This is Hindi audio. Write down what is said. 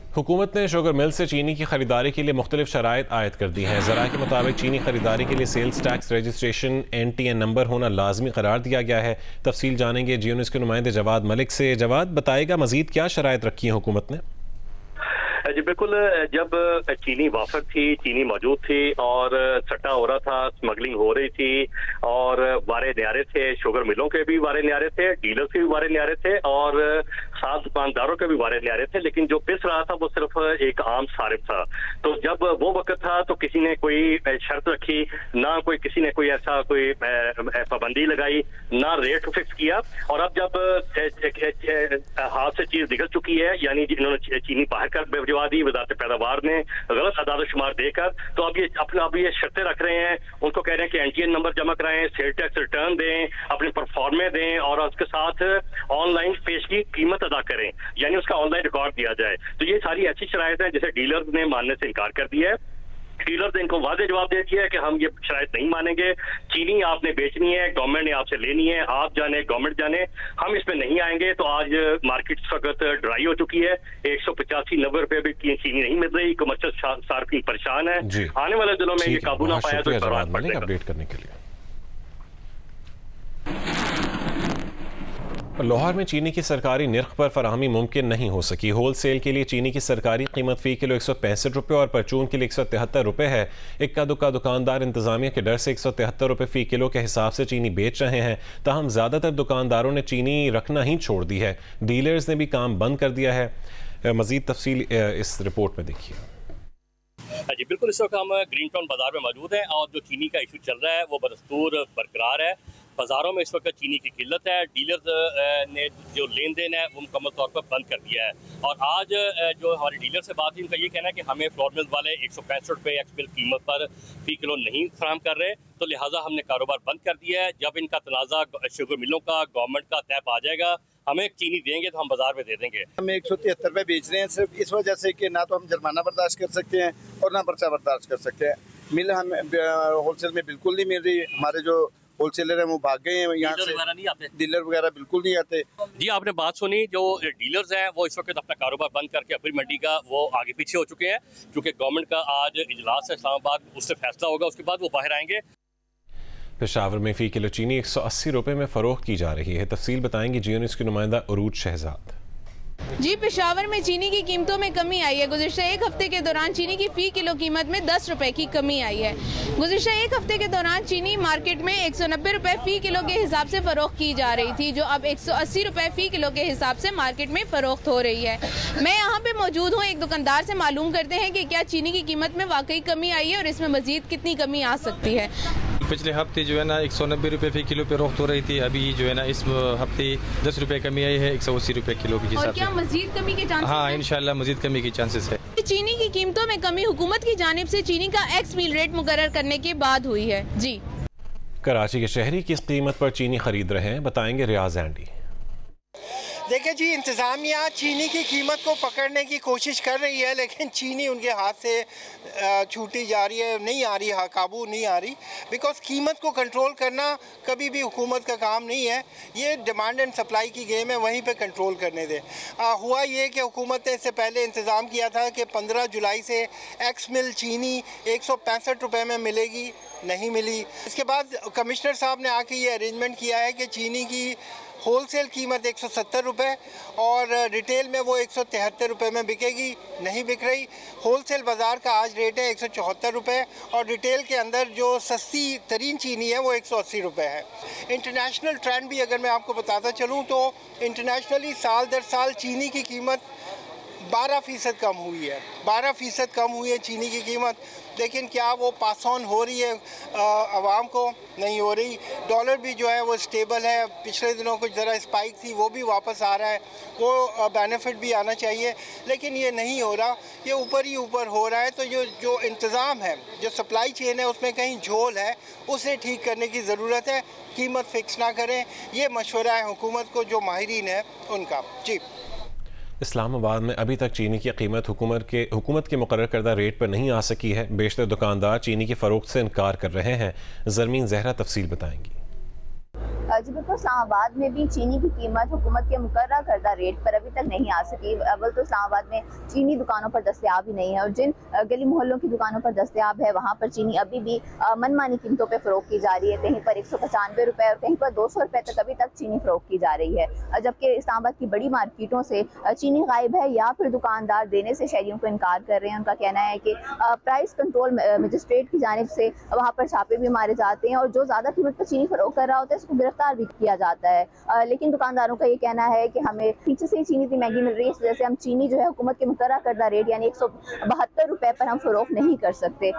हुकूमत ने शुगर मिल से चीनी की खरीदारी के लिए मुख्तलिफ शराइत आयद कर दी हैं। ज़राए के मुताबिक चीनी खरीदारी के लिए sales tax registration NTN number होना लाजमी करार दिया गया है। तफसील जानेंगे GNews के नुमाइंदे जवाद मलिक से। जवाद, बताएगा मजीद क्या शराइत रखी है हुकूमत ने? जी बिल्कुल, जब चीनी वाफर थी, चीनी मौजूद थी और सट्टा हो रहा था, स्मगलिंग हो रही थी और वारे न्यारे थे, शुगर मिलों के भी वारे न्यारे थे, डीलर्स के भी वारे न्यारे थे और साथ दुकानदारों के भी वारे न्यारे थे, लेकिन जो पिस रहा था वो सिर्फ एक आम सारिफ था। तो जब वो वक्त था तो किसी ने कोई शर्त रखी ना, किसी ने कोई ऐसा कोई पाबंदी लगाई ना, रेट फिक्स किया। और अब जब हाथ से चीज निकल चुकी है, यानी इन्होंने चीनी बाहर कर भिजवा दी वजारत पैदावार ने गलत आदाद शुमार देकर, तो अब ये शर्तें रख रहे हैं। उनको कह रहे हैं कि NTN नंबर जमा कराएं, सेल टैक्स रिटर्न दें, अपने परफॉर्मे दें और उसके साथ ऑनलाइन पेश की कीमत अदा करें, यानी उसका ऑनलाइन रिकॉर्ड दिया जाए। तो ये सारी ऐसी शराइत है जिसे डीलर्स ने मानने से इनकार कर दिया है। डीलर्स ने इनको वादे जवाब दे दिया है कि हम ये शराइत नहीं मानेंगे, चीनी आपने बेचनी है, गवर्नमेंट ने आपसे लेनी है, आप जाने गवर्नमेंट जाने, हम इसमें नहीं आएंगे। तो आज मार्केट इस वक्त ड्राई हो चुकी है, 185-90 रुपए भी चीनी नहीं मिल रही, कमर्शियल सार्फिन परेशान है। आने वाले दिनों में ये काबू ना पाया तो अपडेट करने के लिए। लाहौर में चीनी की सरकारी निर्ख पर फराहमी मुमकिन नहीं हो सकी। होल सेल के लिए चीनी की सरकारी कीमत फ़ी किलो 165 रुपये और परचून के लिए 173 रुपये है। इक्का दुक्का दुकानदार इंतजामिया के डर से 173 रुपये फ़ी किलो के हिसाब से चीनी बेच रहे हैं। ताहम ज़्यादातर दुकानदारों ने चीनी रखना ही छोड़ दी है। डीलर्स ने भी काम बंद कर दिया है। मज़ीद तफसील इस रिपोर्ट में देखिए। जी बिल्कुल, इस वक्त हम ग्रीन टाउन बाजार में मौजूद हैं और जो चीनी का इशू चल रहा है वो बदस्तूर बरकरार है। बाज़ारों में इस वक्त चीनी की किल्लत है। डीलर्स ने जो लेन देन है वो मुकम्मल तौर पर बंद कर दिया है। और आज जो हमारे डीलर से बात हुई, उनका ये कहना है कि हमें फ्लोर मिल वाले 165 रुपये एक्स मिल कीमत पर फ़ी किलो नहीं फराहम कर रहे, तो लिहाजा हमने कारोबार बंद कर दिया है। जब इनका तनाज़ा शुगर मिलों का गवर्नमेंट का तय पा जाएगा, हमें चीनी देंगे तो हम बाजार में दे देंगे। हम 173 रुपये बेच रहे हैं सिर्फ इस वजह से कि ना तो हम जुर्माना बर्दाश्त कर सकते हैं और ना पर्चा बर्दाश्त कर सकते हैं। मिल हमें होलसेल में बिल्कुल नहीं मिल रही। हमारे जो होलसेलर हैं वो भाग गए हैं, यहाँ से नहीं आते, डीलर वगैरह बिल्कुल नहीं आते। जी आपने बात सुनी, जो डीलर्स हैं वो इस वक्त अपना कारोबार बंद करके अपनी मंडी का वो आगे पीछे हो चुके हैं, क्योंकि गवर्नमेंट का आज इजलास है इस्लामाबाद, उससे फैसला होगा, उसके बाद वो बाहर आएंगे। पेशावर में फ़ी किलो चीनी 180 रुपये में फ़रोख्त की जा रही है। तफसील बताएंगे GNews की नुमाइंदा उरूज शहजाद। जी, पेशावर में चीनी की कीमतों में कमी आई है। गुज़िश्ता एक हफ्ते के दौरान चीनी की फ़ी किलो कीमत में 10 रुपए की कमी आई है। गुज़िश्ता एक हफ्ते के दौरान चीनी मार्केट में 190 रुपए फ़ी किलो के हिसाब से फ़रोख्त की जा रही थी, जो अब 180 रुपए फ़ी किलो के हिसाब से मार्केट में फ़रोख्त हो रही है। मैं यहाँ पे मौजूद हूँ, एक दुकानदार से मालूम करते हैं कि क्या चीनी की कीमत में वाकई कमी आई है और इसमें मज़ीद कितनी कमी आ सकती है। पिछले हफ्ते जो है ना 190 रुपये फ़ी किलो पे रोख्त हो रही थी, अभी जो है ना इस हफ्ते 10 रुपये कमी आई है, 180 रुपये किलो के हिसाब से। और क्या मज़ीद कमी के चांसेस? हाँ, इंशाल्लाह मज़ीद कमी की चांसेस है। चीनी की कीमतों में कमी हुकूमत की जानिब से चीनी का एक्स मील रेट मुकर्रर करने के बाद हुई है। जी, कराची के शहरी किस कीमत पर चीनी खरीद रहे हैं, बताएंगे रियाज एंडी। देखिए जी, इंतज़ामिया चीनी की कीमत को पकड़ने की कोशिश कर रही है, लेकिन चीनी उनके हाथ से छूटी जा रही है, नहीं आ रही, काबू नहीं आ रही। बिकॉज़ कीमत को कंट्रोल करना कभी भी हुकूमत का काम नहीं है, ये डिमांड एंड सप्लाई की गेम है, वहीं पे कंट्रोल करने दे। हुआ ये कि हुकूमत ने इससे पहले इंतज़ाम किया था कि 15 जुलाई से एक्स मिल चीनी 165 रुपये में मिलेगी, नहीं मिली। इसके बाद कमिश्नर साहब ने आके ये अरेंजमेंट किया है कि चीनी की होलसेल कीमत 170 रुपये और रिटेल में वो 173 रुपये में बिकेगी, नहीं बिक रही। होलसेल बाज़ार का आज रेट है 174 रुपये और रिटेल के अंदर जो सस्ती तरीन चीनी है वो 180 रुपये है। इंटरनेशनल ट्रेंड भी अगर मैं आपको बताता चलूँ तो इंटरनेशनली साल दर साल चीनी की कीमत 12% कम हुई है, 12% कम हुई है चीनी की कीमत। लेकिन क्या वो पास ऑन हो रही है आवाम को? नहीं हो रही। डॉलर भी जो है वो स्टेबल है, पिछले दिनों कुछ ज़रा स्पाइक थी, वो भी वापस आ रहा है, वो बेनिफिट भी आना चाहिए, लेकिन ये नहीं हो रहा, ये ऊपर ही ऊपर हो रहा है। तो जो इंतज़ाम है, जो सप्लाई चेन है, उसमें कहीं झोल है, उसे ठीक करने की ज़रूरत है। कीमत फ़िक्स ना करें, ये मशवरा है हुकूमत को, जो माहिरीन है उनका। जी, इस्लामाबाद में अभी तक चीनी की कीमत हुकूमत के मुकर्रर करदा रेट पर नहीं आ सकी है। बेशतर दुकानदार चीनी की फ़रोख्त से इनकार कर रहे हैं। ज़रमीन ज़हरा तफसील बताएंगी। जी बिल्कुल, इस्लामाबाद में भी चीनी की कीमत हुकूमत के मुकर्रर करदा रेट पर अभी तक नहीं आ सकी। अव्वल तो इस्लामाबाद में चीनी दुकानों पर दस्तयाब ही नहीं है, और जिन गली मोहल्लों की दुकानों पर दस्तयाब है वहाँ पर चीनी अभी भी मनमानी कीमतों पर फ़रोख्त की जा रही है। कहीं पर 195 रुपये और कहीं पर 200 रुपये तक अभी तक चीनी फ़रोख्त की जा रही है, जबकि इस्लामाबाद की बड़ी मार्केटों से चीनी गायब है या फिर दुकानदार देने से शहरियों को इनकार कर रहे हैं। उनका कहना है कि प्राइस कंट्रोल मजिस्ट्रेट की जानिब से वहाँ पर छापे भी मारे जाते हैं, और जो ज़्यादा कीमत पर चीनी फ़रोख्त कर रहा होता है उसको गिरफ्तार भी किया जाता है। लेकिन दुकानदारों का ये कहना है कि हमें पीछे से ही चीनी इतनी महंगी मिल रही है, इस वजह से हम चीनी जो है हुकूमत के मुकर्रर करदा रेट यानी 172 रुपये पर हम फ़रोख्त नहीं कर सकते।